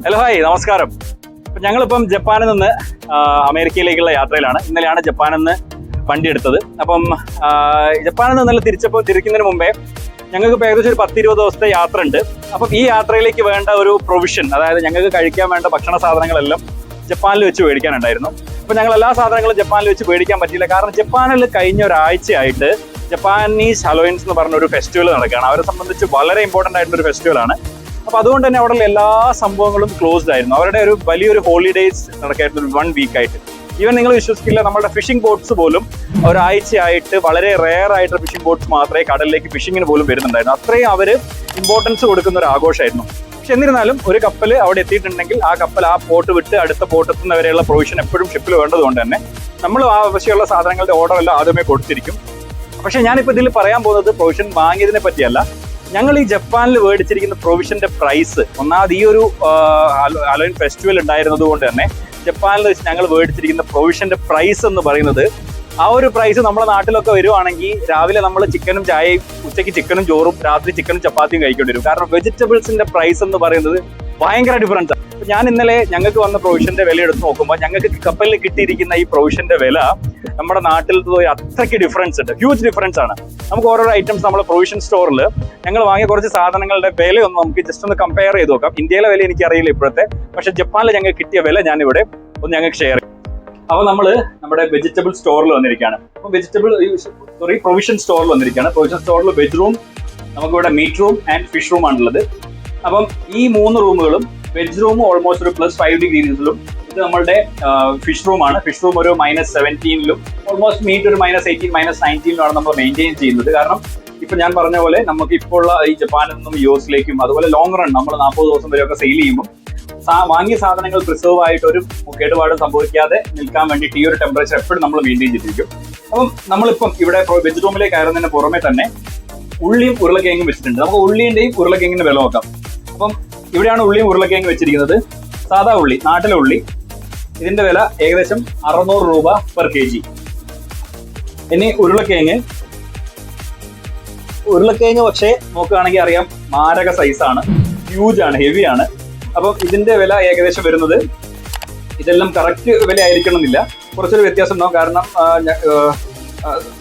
Hello hi നമസ്കാരം. അപ്പം ഞങ്ങളിപ്പം ജപ്പാനിൽ നിന്ന് അമേരിക്കയിലേക്കുള്ള യാത്രയിലാണ്. ഇന്നലെയാണ് ജപ്പാനിൽ നിന്ന് വണ്ടി എടുത്തത്. അപ്പം ജപ്പാനിൽ നിന്ന് ഇന്നലെ തിരിക്കുന്നതിന് മുമ്പേ ഞങ്ങൾക്ക് ഏകദേശം ഒരു 10-20 ദിവസത്തെ യാത്ര ഉണ്ട്. അപ്പം ഈ യാത്രയിലേക്ക് വേണ്ട ഒരു പ്രൊവിഷൻ, അതായത് ഞങ്ങൾക്ക് കഴിക്കാൻ വേണ്ട ഭക്ഷണ സാധനങ്ങളെല്ലാം ജപ്പാനിൽ വെച്ച് മേടിക്കാനുണ്ടായിരുന്നു. അപ്പം ഞങ്ങൾ എല്ലാ സാധനങ്ങളും ജപ്പാനിൽ വെച്ച് മേടിക്കാൻ പറ്റിയില്ല. കാരണം ജപ്പാനിൽ കഴിഞ്ഞ ഒരാഴ്ചയായിട്ട് ജപ്പാനീസ് ഹലോയിൻസ് എന്ന് പറഞ്ഞ ഒരു ഫെസ്റ്റിവൽ നടക്കുകയാണ്. അവരെ സംബന്ധിച്ച് വളരെ ഇമ്പോർട്ടൻ്റ് ആയിട്ടുള്ള ഒരു ഫെസ്റ്റിവലാണ്. അപ്പോൾ അതുകൊണ്ട് തന്നെ അവിടെ എല്ലാ സംഭവങ്ങളും ക്ലോസ്ഡ് ആയിരുന്നു. അവരുടെ ഒരു വലിയൊരു ഹോളിഡേയ്സ് നടക്കായിരുന്നു, ഒരു 1 വീക്ക് ആയിട്ട്. ഈവൻ നിങ്ങൾ വിശ്വസിക്കില്ല, നമ്മുടെ ഫിഷിംഗ് ബോട്ട്സ് പോലും ഒരാഴ്ചയായിട്ട് വളരെ റെയർ ആയിട്ടുള്ള ഫിഷിംഗ് ബോട്ട്സ് മാത്രമേ കടലിലേക്ക് ഫിഷിങ്ങിന് പോലും വരുന്നുണ്ടായിരുന്നു. അത്രയും അവർ ഇമ്പോർട്ടൻസ് കൊടുക്കുന്ന ഒരു ആഘോഷമായിരുന്നു. പക്ഷെ എന്നിരുന്നാലും ഒരു കപ്പൽ അവിടെ എത്തിയിട്ടുണ്ടെങ്കിൽ ആ കപ്പൽ ആ പോർട്ട് വിട്ട് അടുത്ത പോർട്ട് എത്തുന്നവരെയുള്ള പ്രൊവിഷൻ എപ്പോഴും ഷിപ്പിൽ വേണ്ടതുകൊണ്ട് തന്നെ നമ്മൾ ആവശ്യമുള്ള സാധനങ്ങളുടെ ഓർഡർ എല്ലാം ആദ്യമേ കൊടുത്തിരിക്കും. പക്ഷെ ഞാനിപ്പോൾ ഇതിൽ പറയാൻ പോകുന്നത് പ്രൊവിഷൻ വാങ്ങിയതിനെ പറ്റിയല്ല. ഞങ്ങൾ ഈ ജപ്പാനിൽ മേടിച്ചിരിക്കുന്ന പ്രൊവിഷന്റെ പ്രൈസ്, ഒന്നാമത് ഈ ഒരു ഹലോയിൻ ഫെസ്റ്റിവൽ ഉണ്ടായിരുന്നത് കൊണ്ട് തന്നെ ജപ്പാനിൽ വെച്ച് ഞങ്ങൾ മേടിച്ചിരിക്കുന്ന പ്രൊവിഷന്റെ പ്രൈസ് എന്ന് പറയുന്നത്, ആ ഒരു പ്രൈസ് നമ്മുടെ നാട്ടിലൊക്കെ വരുവാണെങ്കിൽ രാവിലെ നമ്മൾ ചിക്കനും ചായയും, ഉച്ചയ്ക്ക് ചിക്കനും ചോറും, രാത്രി ചിക്കനും ചപ്പാത്തിയും കഴിക്കേണ്ടി വരും. കാരണം വെജിറ്റബിൾസിന്റെ പ്രൈസ് എന്ന് പറയുന്നത് ഭയങ്കര ഡിഫറൻസ് ആണ്. ഞാൻ ഇന്നലെ ഞങ്ങൾക്ക് വന്ന പ്രൊവിഷന്റെ വില എടുത്ത് നോക്കുമ്പോൾ ഞങ്ങൾക്ക് കപ്പലിൽ കിട്ടിയിരിക്കുന്ന ഈ പ്രൊവിഷന്റെ വില നമ്മുടെ നാട്ടിൽ അത്രയ്ക്ക് ഡിഫറൻസ് ഉണ്ട്, ഹ്യൂജ് ഡിഫറൻസ് ആണ്. നമുക്ക് ഓരോ ഐറ്റംസ് നമ്മളെ പ്രൊവിഷൻ സ്റ്റോറിൽ ഞങ്ങൾ വാങ്ങിയ കുറച്ച് സാധനങ്ങളുടെ വിലയൊന്ന് നമുക്ക് ജസ്റ്റ് ഒന്ന് കമ്പയർ ചെയ്ത് നോക്കാം. ഇന്ത്യയിലെ വില എനിക്കറിയില്ല ഇപ്പോഴത്തെ, പക്ഷെ ജപ്പാനിൽ ഞങ്ങൾക്ക് കിട്ടിയ വില ഞാനിവിടെ ഒന്ന് ഞങ്ങൾക്ക് ഷെയർ ചെയ്യും. അപ്പോൾ നമ്മൾ നമ്മുടെ വെജിറ്റബിൾ സ്റ്റോറിൽ വന്നിരിക്കുകയാണ്. അപ്പോൾ പ്രൊവിഷൻ സ്റ്റോറിൽ വന്നിരിക്കുകയാണ്. പ്രൊവിഷൻ സ്റ്റോറിൽ വെജ് റൂം, നമുക്കിവിടെ meat room and fish room ആണുള്ളത്. അപ്പം ഈ 3 റൂമുകളും, വെജ് റൂം ഓൾമോസ്റ്റ് ഒരു +5 ഡിഗ്രീസിലും, ഇത് നമ്മളുടെ ഫിഷ് റൂം ആണ്. ഫിഷ് റൂം ഒരു -17ലും, ഓൾമോസ്റ്റ് മീറ്റ് ഒരു -18, -19ലുമാണ് നമ്മൾ മെയിൻറ്റെയിൻ ചെയ്യുന്നത്. കാരണം ഇപ്പൊ ഞാൻ പറഞ്ഞ പോലെ നമുക്ക് ഇപ്പോൾ ഉള്ള ഈ ജപ്പാനിൽ നിന്നും US-ലേക്കും അതുപോലെ ലോങ് റൺ നമ്മൾ 40 ദിവസം വരെയൊക്കെ സെയിൽ ചെയ്യുമ്പോൾ വാങ്ങിയ സാധനങ്ങൾ പ്രിസർവ് ആയിട്ട് ഒരു കേടുപാടും സംഭവിക്കാതെ നിൽക്കാൻ വേണ്ടിയിട്ട് ഈ ഒരു ടെമ്പറേച്ചർ എപ്പോഴും നമ്മൾ മെയിൻറ്റെയിൻ ചെയ്തിരിക്കും. അപ്പം നമ്മളിപ്പം ഇവിടെ വെജ് റൂമിലേക്ക് കയറുന്നതിന് പുറമെ തന്നെ ഉള്ളിയും ഉരുളക്കിഴങ്ങും വെച്ചിട്ടുണ്ട്. നമുക്ക് ഉള്ളിന്റെയും ഉരുളക്കിഴങ്ങിന്റെ വില നോക്കാം. അപ്പം ഇവിടെയാണ് ഉള്ളിയും ഉരുളക്കിഴങ്ങ് വെച്ചിരിക്കുന്നത്. സാധാ ഉള്ളി, നാട്ടിലെ ഉള്ളി, ഇതിന്റെ വില ഏകദേശം 600 രൂപ പെർ kg. ഇനി ഉരുളക്കിഴങ്ങ് പക്ഷേ നോക്കുകയാണെങ്കിൽ അറിയാം, മാരക സൈസാണ്, ഹ്യൂജ് ആണ്, ഹെവി ആണ്. അപ്പം ഇതിന്റെ വില ഏകദേശം വരുന്നത്, ഇതെല്ലാം കറക്റ്റ് വില ആയിരിക്കണം എന്നില്ല, കുറച്ചൊരു വ്യത്യാസം ഉണ്ടാവും. കാരണം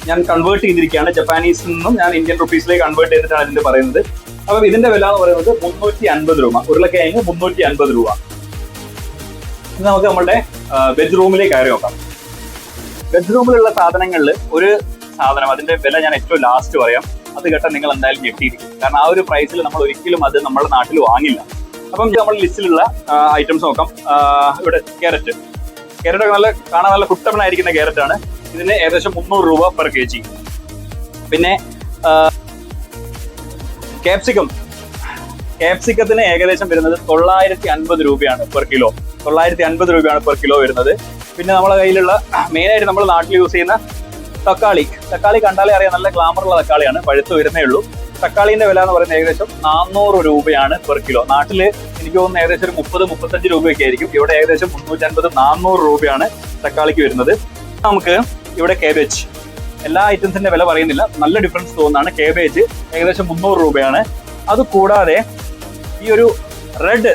ഞാൻ കൺവേർട്ട് ചെയ്തിരിക്കുകയാണ്, ജപ്പാനീസിൽ നിന്നും ഞാൻ ഇന്ത്യൻ റുപ്പീസിലേക്ക് കൺവേർട്ട് ചെയ്തിട്ടാണ് ഇതിന്റെ പറയുന്നത്. അപ്പം ഇതിന്റെ വില എന്ന് പറയുന്നത് 350 രൂപ, ഉരുളക്കിഴങ്ങ് 350 രൂപ. ഇനി നമുക്ക് നമ്മളുടെ വെജ് റൂമിലേക്ക് കയറി നോക്കാം. വെജ് റൂമിലുള്ള സാധനങ്ങളിൽ ഒരു സാധനം, അതിന്റെ വില ഞാൻ ഏറ്റവും ലാസ്റ്റ് പറയാം. അത് കേട്ടാൽ നിങ്ങൾ എന്തായാലും ഞെട്ടിയിരിക്കും. കാരണം ആ ഒരു പ്രൈസിൽ നമ്മൾ ഒരിക്കലും അത് നമ്മുടെ നാട്ടിൽ വാങ്ങില്ല. അപ്പം നമ്മുടെ ലിസ്റ്റിലുള്ള ഐറ്റംസ് നോക്കാം. ഇവിടെ ക്യാരറ്റ് കാണാൻ നല്ല കുട്ടപ്പനായിരിക്കുന്ന ക്യാരറ്റ് ആണ്. ഇതിന് ഏകദേശം 300 രൂപ പെർ kg. പിന്നെ ക്യാപ്സിക്കത്തിന് ഏകദേശം വരുന്നത് 950 രൂപയാണ് പെർ കിലോ. 950 രൂപയാണ് പെർ കിലോ വരുന്നത്. പിന്നെ നമ്മളെ കയ്യിലുള്ള മെയിനായിട്ട് നമ്മൾ നാട്ടിൽ യൂസ് ചെയ്യുന്ന തക്കാളി കണ്ടാലേ അറിയാം, നല്ല ഗ്ലാമറുള്ള തക്കാളിയാണ്, പഴുത്ത് വരുന്നേ ഉള്ളൂ. തക്കാളിന്റെ വില എന്ന് പറയുന്നത് ഏകദേശം 400 രൂപയാണ് പെർ കിലോ. നാട്ടില് എനിക്ക് തോന്നുന്നു ഏകദേശം ഒരു 30-35 രൂപയൊക്കെ ആയിരിക്കും. ഇവിടെ ഏകദേശം 350-400 രൂപയാണ് തക്കാളിക്ക് വരുന്നത്. നമുക്ക് ഇവിടെ കേബേജ്, എല്ലാ ഐറ്റംസിന്റെ വില പറയുന്നില്ല, നല്ല ഡിഫറൻസ് തോന്നുന്നതാണ്. കേബേജ് ഏകദേശം 300 രൂപയാണ്. അത് കൂടാതെ ഈ ഒരു റെഡ്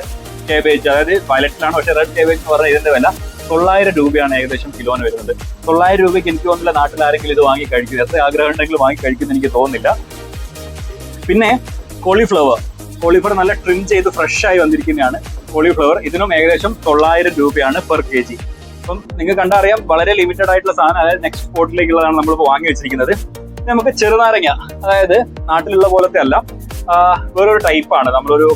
കേബേജ്, അതായത് വയലറ്റിലാണ്, പക്ഷേ റെഡ് കേബേജ് എന്ന് പറഞ്ഞാൽ ഇതിന്റെ വില 900 രൂപയാണ് ഏകദേശം കിലോന് വരുന്നത്. 900 രൂപയ്ക്ക് എനിക്ക് തോന്നുന്നില്ല നാട്ടിൽ ആരെങ്കിലും ഇത് വാങ്ങി കഴിക്കും. എത്ര ആഗ്രഹം ഉണ്ടെങ്കിൽ വാങ്ങി കഴിക്കുമെന്ന് എനിക്ക് തോന്നുന്നില്ല. പിന്നെ കോളിഫ്ലവർ നല്ല ട്രിം ചെയ്ത് ഫ്രഷ് ആയി വന്നിരിക്കുന്നതാണ് കോളിഫ്ലവർ. ഇതിനും ഏകദേശം 900 രൂപയാണ് പെർ kg. അപ്പം നിങ്ങൾക്ക് കണ്ടറിയാം, വളരെ ലിമിറ്റഡ് ആയിട്ടുള്ള സാധനം, അതായത് നെക്സ്റ്റ് സ്പോട്ടിലേക്കുള്ളതാണ് നമ്മളിപ്പോൾ വാങ്ങി വെച്ചിരിക്കുന്നത്. നമുക്ക് ചെറുനാരങ്ങ, അതായത് നാട്ടിലുള്ള പോലത്തെ അല്ല, വേറൊരു ടൈപ്പാണ്. നമ്മളൊരു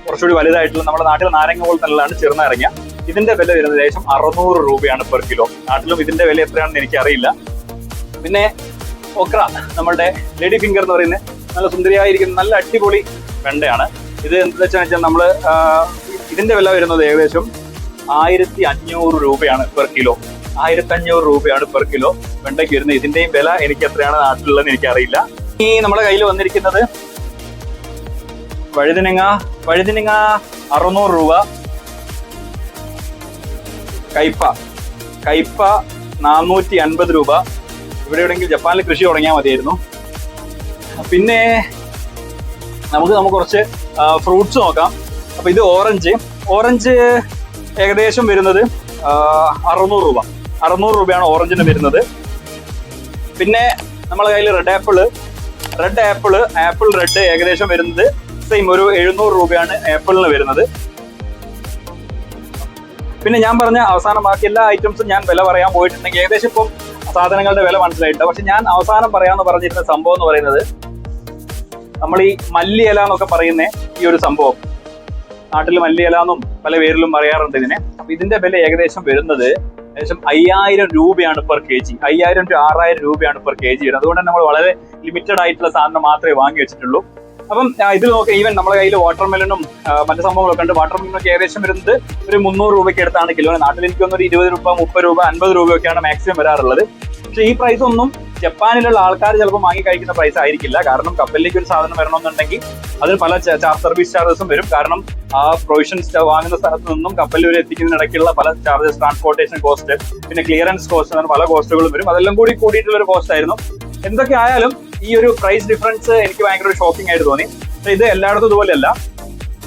കുറച്ചുകൂടി വലുതായിട്ടുള്ള, നമ്മുടെ നാട്ടിലെ നാരങ്ങ പോലെ തന്നെയാണ് ചെറുനാരങ്ങ. ഇതിന്റെ വില വരുന്നത് ഏകദേശം 600 രൂപയാണ് പെർ കിലോ. നാട്ടിലും ഇതിന്റെ വില എത്രയാണെന്ന് എനിക്കറിയില്ല. പിന്നെ ഓക്ര, നമ്മളുടെ ലേഡി ഫിംഗർ എന്ന് പറയുന്നത് നല്ല സുന്ദരിയായിരിക്കുന്ന നല്ല അടിപൊളി വെണ്ടയാണ്. ഇത് എന്താ വെച്ചാൽ നമ്മള് ഇതിന്റെ വില വരുന്നത് ഏകദേശം 1500 രൂപയാണ് പെർ കിലോ. 1500 രൂപയാണ് പെർ കിലോ വെണ്ടയ്ക്ക് വരുന്നത്. ഇതിന്റെയും വില എനിക്ക് എത്രയാണ് നാട്ടിലുള്ളതെന്ന് എനിക്കറിയില്ല. ഈ നമ്മുടെ കയ്യിൽ വന്നിരിക്കുന്നത് വഴുതിനങ്ങ 600 രൂപ. കയ്പ 450 രൂപ. ഇവിടെ എവിടെയെങ്കിലും ജപ്പാനിൽ കൃഷി തുടങ്ങിയാൽ മതിയായിരുന്നു. പിന്നെ നമുക്ക് കുറച്ച് ഫ്രൂട്ട്സ് നോക്കാം. അപ്പൊ ഇത് ഓറഞ്ച് ഓറഞ്ച് ഏകദേശം വരുന്നത് 600 രൂപ. 600 രൂപയാണ് ഓറഞ്ചിന് വരുന്നത്. പിന്നെ നമ്മളെ കയ്യിൽ ആപ്പിൾ റെഡ് ഏകദേശം വരുന്നത് സെയിം ഒരു 700 രൂപയാണ് ആപ്പിളിന് വരുന്നത്. പിന്നെ ഞാൻ പറഞ്ഞ അവസാനം ബാക്കി എല്ലാ ഐറ്റംസും ഞാൻ വില പറയാൻ പോയിട്ടുണ്ടെങ്കിൽ ഏകദേശം ഇപ്പം സാധനങ്ങളുടെ വില മനസ്സിലായിട്ടുണ്ട്. പക്ഷെ ഞാൻ അവസാനം പറയാന്ന് പറഞ്ഞിരുന്ന സംഭവം എന്ന് പറയുന്നത് നമ്മൾ ഈ മല്ലിയില എന്നൊക്കെ പറയുന്ന ഈ ഒരു സംഭവം, നാട്ടിൽ മല്ലിയില എന്നും പല പേരിലും പറയാറുണ്ട് ഇതിനെ. അപ്പൊ ഇതിന്റെ വില ഏകദേശം വരുന്നത് ഏകദേശം 5000 രൂപയാണ് പെർ കെ ജി. 5000 to 6000 രൂപയാണ് പെർ കെ ജി. അതുകൊണ്ട് തന്നെ നമ്മൾ വളരെ ലിമിറ്റഡ് ആയിട്ടുള്ള സാധനം മാത്രമേ വാങ്ങി വെച്ചിട്ടുള്ളൂ. അപ്പം ഇതിൽ നോക്കുക, ഈവൻ നമ്മുടെ കയ്യിൽ വാട്ടർമെലനും മറ്റു സംഭവങ്ങളൊക്കെ ഉണ്ട്. വാട്ടർമെലനൊക്കെ ഏകദേശം വരുന്നത് ഒരു 300 രൂപയ്ക്ക് അടുത്താണ് കിലോന്. നാട്ടിൽ എനിക്ക് തോന്നുന്നു 20 രൂപ, 30 രൂപ, 50 രൂപയൊക്കെയാണ് മാക്സിമം വരാറുള്ളത്. പക്ഷെ ഈ പ്രൈസ് ഒന്നും ജപ്പാനിലുള്ള ആൾക്കാർ ചിലപ്പോൾ വാങ്ങി കഴിക്കുന്ന പ്രൈസ് ആയിരിക്കില്ല. കാരണം കപ്പലിലേക്ക് ഒരു സാധനം വരണമെന്നുണ്ടെങ്കിൽ അതിന് പല സർവീസ് ചാർജസും വരും. കാരണം ആ പ്രൊവിഷൻസ് വാങ്ങുന്ന സ്ഥലത്ത് നിന്നും കപ്പലിൽ വരെ എത്തിക്കുന്നതിനിടയ്ക്കുള്ള പല ചാർജസ്, ട്രാൻസ്പോർട്ടേഷൻ കോസ്റ്റ്, പിന്നെ ക്ലിയറൻസ് കോസ്റ്റ്, അങ്ങനെ പല കോസ്റ്റുകളും വരും. അതെല്ലാം കൂടിയിട്ടുള്ള ഒരു കോസ്റ്റ് ആയിരുന്നു. എന്തൊക്കെ ആയാലും ഈ ഒരു പ്രൈസ് ഡിഫറൻസ് എനിക്ക് ഭയങ്കര ഷോക്കിംഗ് ആയിട്ട് തോന്നി. ഇത് എല്ലായിടത്തും ഇതുപോലെയല്ല.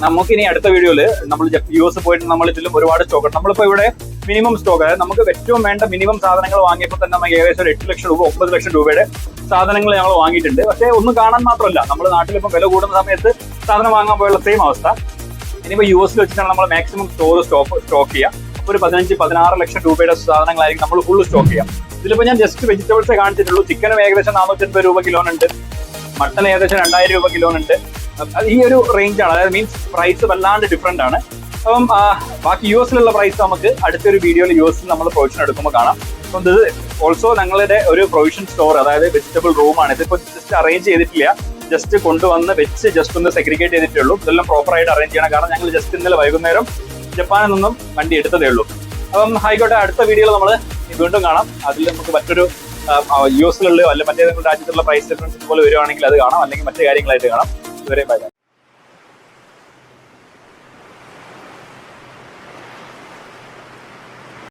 നമുക്കിനി അടുത്ത വീഡിയോയില് നമ്മൾ US പോയിട്ട് നമ്മൾ ഇതിലും ഒരുപാട് സ്റ്റോക്ക് ഉണ്ട്. നമ്മളിപ്പോൾ ഇവിടെ മിനിമം സ്റ്റോക്ക്, അതായത് നമുക്ക് ഏറ്റവും വേണ്ട മിനിമം സാധനങ്ങൾ വാങ്ങിയപ്പോൾ തന്നെ നമുക്ക് ഏകദേശം 8 ലക്ഷം രൂപ 9 ലക്ഷം രൂപയുടെ സാധനങ്ങൾ ഞങ്ങൾ വാങ്ങിയിട്ടുണ്ട്. പക്ഷേ ഒന്നും കാണാൻ മാത്രമല്ല, നമ്മൾ നാട്ടിലിപ്പോൾ വില കൂടുന്ന സമയത്ത് സാധനം വാങ്ങാൻ പോയുള്ള സെയിം അവസ്ഥ. ഇനിയിപ്പോൾ US വെച്ചിട്ടാണ് നമ്മൾ മാക്സിമം സ്റ്റോക്ക് ചെയ്യുക. അപ്പോൾ ഒരു 15-16 ലക്ഷം രൂപയുടെ സാധനങ്ങളായിരിക്കും നമ്മൾ ഫുള്ള് സ്റ്റോക്ക് ചെയ്യാം. ഇതിലിപ്പോൾ ഞാൻ ജസ്റ്റ് വെജിറ്റബിൾസേ കാണിച്ചിട്ടുള്ളൂ. ചിക്കനും ഏകദേശം 450 രൂപ കിലോനുണ്ട്, മട്ടൺ ഏകദേശം 2000 രൂപ കിലോനുണ്ട്. ഈ ഒരു റേഞ്ചാണ്, അതായത് മീൻസ് പ്രൈസ് വല്ലാണ്ട് ഡിഫറെന്റ് ആണ്. അപ്പം ബാക്കി US പ്രൈസ് നമുക്ക് അടുത്തൊരു വീഡിയോയിൽ US നമ്മൾ പ്രൊവിഷൻ എടുക്കുമ്പോൾ കാണാം. അപ്പം ഇത് ഓൾസോ ഞങ്ങളുടെ ഒരു പ്രൊവിഷൻ സ്റ്റോർ, അതായത് വെജിറ്റബിൾ റൂമാണ്. ഇതിപ്പോൾ ജസ്റ്റ് അറേഞ്ച് ചെയ്തിട്ടില്ല, ജസ്റ്റ് കൊണ്ടുവന്ന് വെച്ച് ജസ്റ്റ് ഒന്ന് സെഗ്രിഗേറ്റ് ചെയ്തിട്ടേ ഉള്ളൂ. ഇതെല്ലാം പ്രോപ്പറായിട്ട് അറേഞ്ച് ചെയ്യണം. കാരണം ഞങ്ങൾ ജസ്റ്റ് ഇന്നലെ വൈകുന്നേരം ജപ്പാനിൽ നിന്നും വണ്ടി എടുത്തതേ ഉള്ളൂ. അപ്പം ആയിക്കോട്ടെ, അടുത്ത വീഡിയോയിൽ നമ്മൾ വീണ്ടും കാണാം. അതിൽ നമുക്ക് മറ്റൊരു US അല്ല മറ്റേതെങ്കിലും രാജ്യത്തുള്ള പ്രൈസ് ഡിഫറൻസ് പോലെ വരുവാണെങ്കിൽ അത് കാണാം, അല്ലെങ്കിൽ മറ്റു കാര്യങ്ങളായിട്ട് കാണാം. ഇതുവരെ ബൈ.